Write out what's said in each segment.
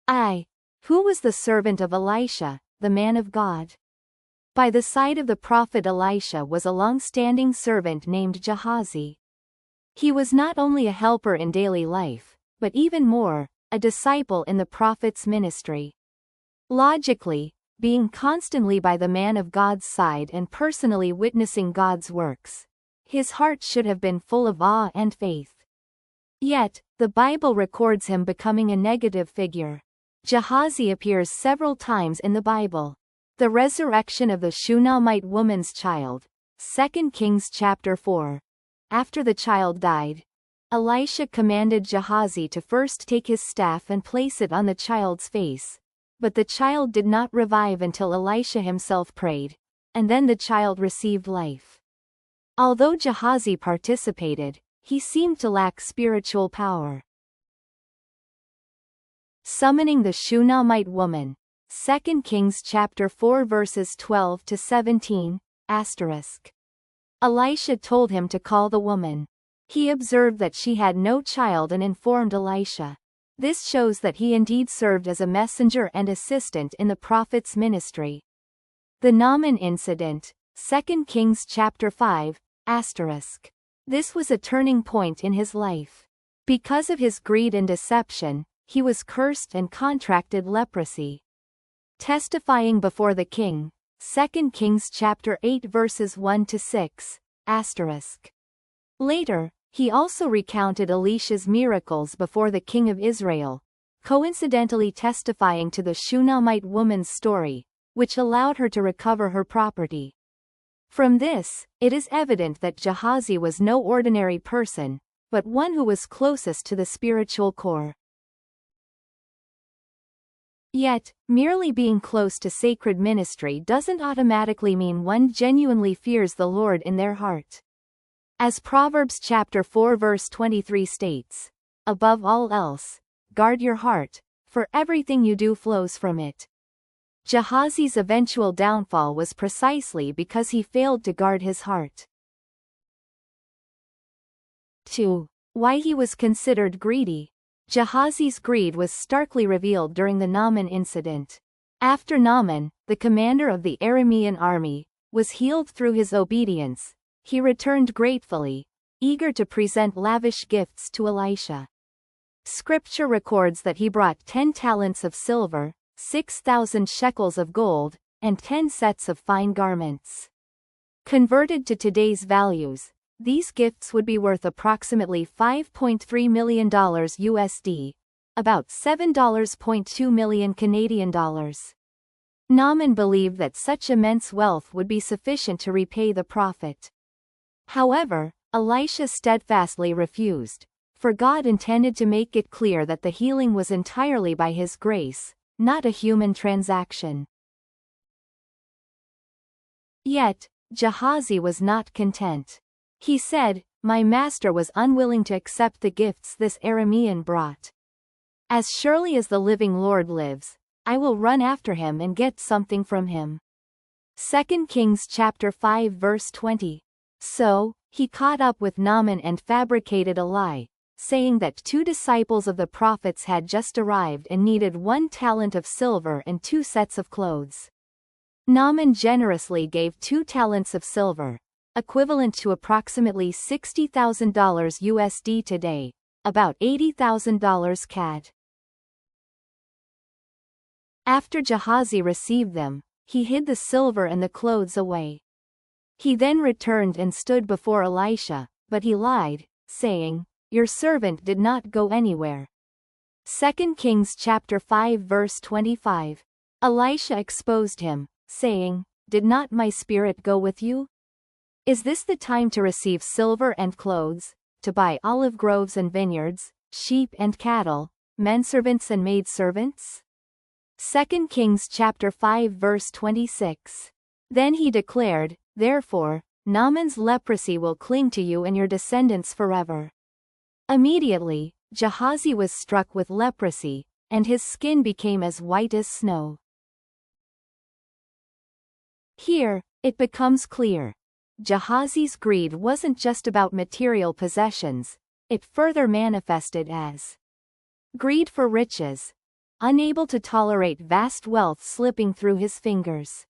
Who was the servant of Elisha, the man of God? By the side of the prophet Elisha was a long-standing servant named Gehazi. He was not only a helper in daily life, but even more, a disciple in the prophet's ministry. Logically, being constantly by the man of God's side and personally witnessing God's works, his heart should have been full of awe and faith. Yet, the Bible records him becoming a negative figure. Gehazi appears several times in the Bible. The resurrection of the Shunammite woman's child, 2 Kings chapter 4. After the child died, Elisha commanded Gehazi to first take his staff and place it on the child's face. But the child did not revive until Elisha himself prayed, and then the child received life. Although Gehazi participated, he seemed to lack spiritual power. Summoning the Shunammite woman, 2 Kings chapter 4 verses 12 to 17, *. Elisha told him to call the woman. He observed that she had no child and informed Elisha. This shows that he indeed served as a messenger and assistant in the prophet's ministry. The Naaman incident, 2 Kings chapter 5, *. This was a turning point in his life. Because of his greed and deception, he was cursed and contracted leprosy. Testifying before the king, 2 Kings chapter 8 verses 1 to 6, *. Later, he also recounted Elisha's miracles before the king of Israel, coincidentally testifying to the Shunammite woman's story, which allowed her to recover her property. From this, it is evident that Gehazi was no ordinary person, but one who was closest to the spiritual core. Yet, merely being close to sacred ministry doesn't automatically mean one genuinely fears the Lord in their heart. As Proverbs chapter 4 verse 23 states, "Above all else, guard your heart, for everything you do flows from it." Gehazi's eventual downfall was precisely because he failed to guard his heart. 2. Why he was considered greedy. Gehazi's greed was starkly revealed during the Naaman incident. After Naaman, the commander of the Aramean army, was healed through his obedience, he returned gratefully, eager to present lavish gifts to Elisha. Scripture records that he brought 10 talents of silver, 6,000 shekels of gold, and 10 sets of fine garments. Converted to today's values, these gifts would be worth approximately $5.3 million USD, about $7.2 million Canadian dollars. Naaman believed that such immense wealth would be sufficient to repay the prophet. However, Elisha steadfastly refused, for God intended to make it clear that the healing was entirely by His grace, not a human transaction. Yet, Gehazi was not content. He said, "My master was unwilling to accept the gifts this Aramean brought. As surely as the living Lord lives, I will run after him and get something from him." 2 Kings chapter 5 verse 20. So, he caught up with Naaman and fabricated a lie, saying that 2 disciples of the prophets had just arrived and needed 1 talent of silver and 2 sets of clothes. Naaman generously gave 2 talents of silver, equivalent to approximately $60,000 USD today, about $80,000 CAD. After Gehazi received them, he hid the silver and the clothes away. He then returned and stood before Elisha, but he lied, saying, "Your servant did not go anywhere." 2 Kings chapter 5 verse 25. Elisha exposed him, saying, "Did not my spirit go with you? Is this the time to receive silver and clothes, to buy olive groves and vineyards, sheep and cattle, menservants and maidservants?" 2 Kings chapter 5 verse 26. Then he declared, "Therefore, Naaman's leprosy will cling to you and your descendants forever." Immediately, Gehazi was struck with leprosy, and his skin became as white as snow. Here, it becomes clear. Gehazi's greed wasn't just about material possessions, it further manifested as greed for riches. unable to tolerate vast wealth slipping through his fingers.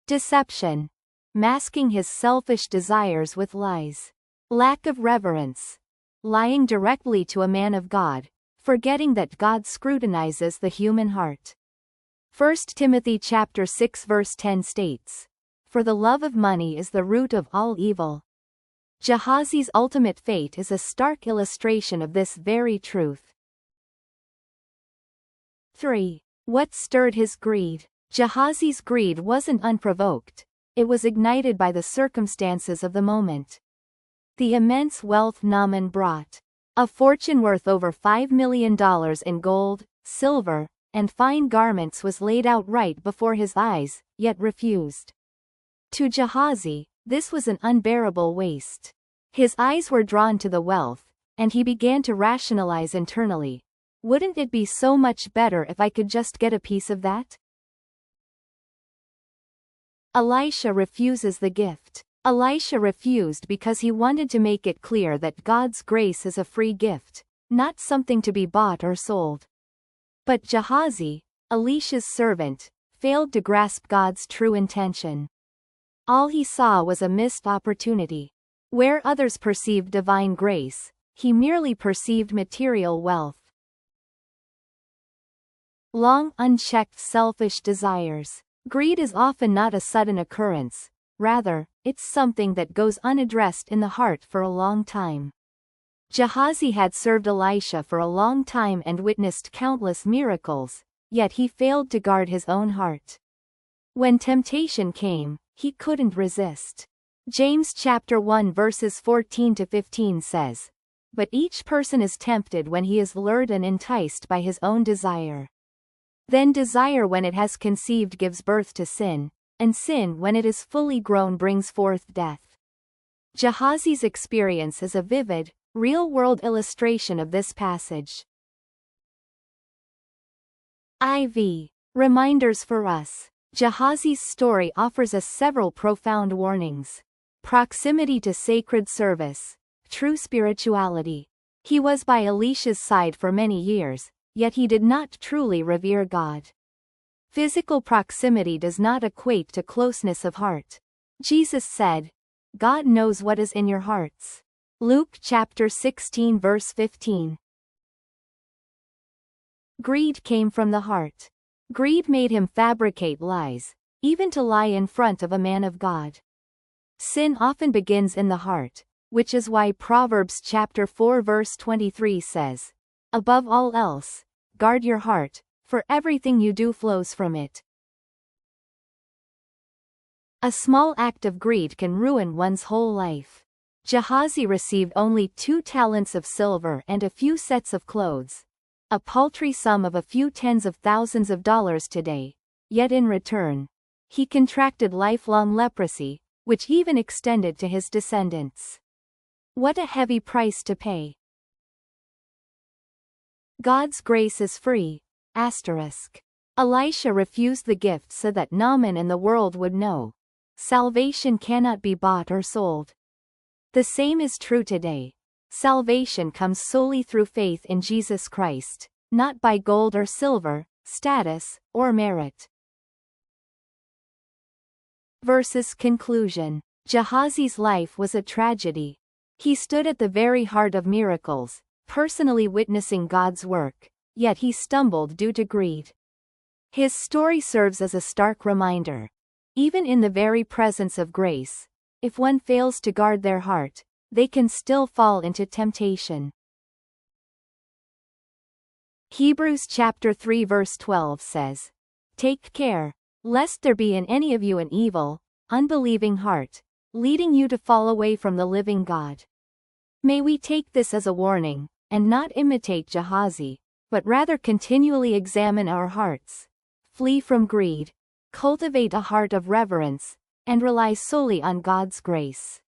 Deception. Masking his selfish desires with lies. Lack of reverence. Lying directly to a man of God, forgetting that God scrutinizes the human heart. 1 Timothy chapter 6 verse 10 states, "For the love of money is the root of all evil." Gehazi's ultimate fate is a stark illustration of this very truth. 3. What stirred his greed? Gehazi's greed wasn't unprovoked. It was ignited by the circumstances of the moment. The immense wealth Naaman brought, a fortune worth over $5 million in gold, silver, and fine garments, was laid out right before his eyes, yet refused. To Gehazi, this was an unbearable waste. His eyes were drawn to the wealth, and he began to rationalize internally. Wouldn't it be so much better if I could just get a piece of that? Elisha refuses the gift. Elisha refused because he wanted to make it clear that God's grace is a free gift, not something to be bought or sold. But Gehazi, Elisha's servant, failed to grasp God's true intention. All he saw was a missed opportunity. Where others perceived divine grace, he merely perceived material wealth. Long unchecked selfish desires. Greed is often not a sudden occurrence, rather, it's something that goes unaddressed in the heart for a long time. Gehazi had served Elisha for a long time and witnessed countless miracles, yet he failed to guard his own heart. When temptation came, he couldn't resist. James chapter 1 verses 14 to 15 says, "But each person is tempted when he is lured and enticed by his own desire. Then desire, when it has conceived, gives birth to sin, and sin, when it is fully grown, brings forth death." Gehazi's experience is a vivid, real-world illustration of this passage. IV. Reminders for us. Gehazi's story offers us several profound warnings. Proximity to sacred service. True spirituality. He was by Elisha's side for many years, yet he did not truly revere God. Physical proximity does not equate to closeness of heart. Jesus said, "God knows what is in your hearts." Luke chapter 16 verse 15. Greed came from the heart. Greed made him fabricate lies, even to lie in front of a man of God. Sin often begins in the heart, which is why Proverbs chapter 4 verse 23 says, "Above all else, guard your heart, for everything you do flows from it." A small act of greed can ruin one's whole life. Gehazi received only 2 talents of silver and a few sets of clothes, a paltry sum of a few tens of thousands of dollars today, yet in return, he contracted lifelong leprosy, which even extended to his descendants. What a heavy price to pay. God's grace is free. Elisha refused the gift so that Naaman and the world would know. Salvation cannot be bought or sold. The same is true today. Salvation comes solely through faith in Jesus Christ, not by gold or silver, status, or merit. Versus conclusion. Gehazi's life was a tragedy. He stood at the very heart of miracles, personally witnessing God's work, yet he stumbled due to greed. His story serves as a stark reminder. Even in the very presence of grace, if one fails to guard their heart, they can still fall into temptation. Hebrews chapter 3 verse 12 says, "Take care, lest there be in any of you an evil, unbelieving heart, leading you to fall away from the living God." May we take this as a warning, and not imitate Gehazi, but rather continually examine our hearts, flee from greed, cultivate a heart of reverence, and rely solely on God's grace.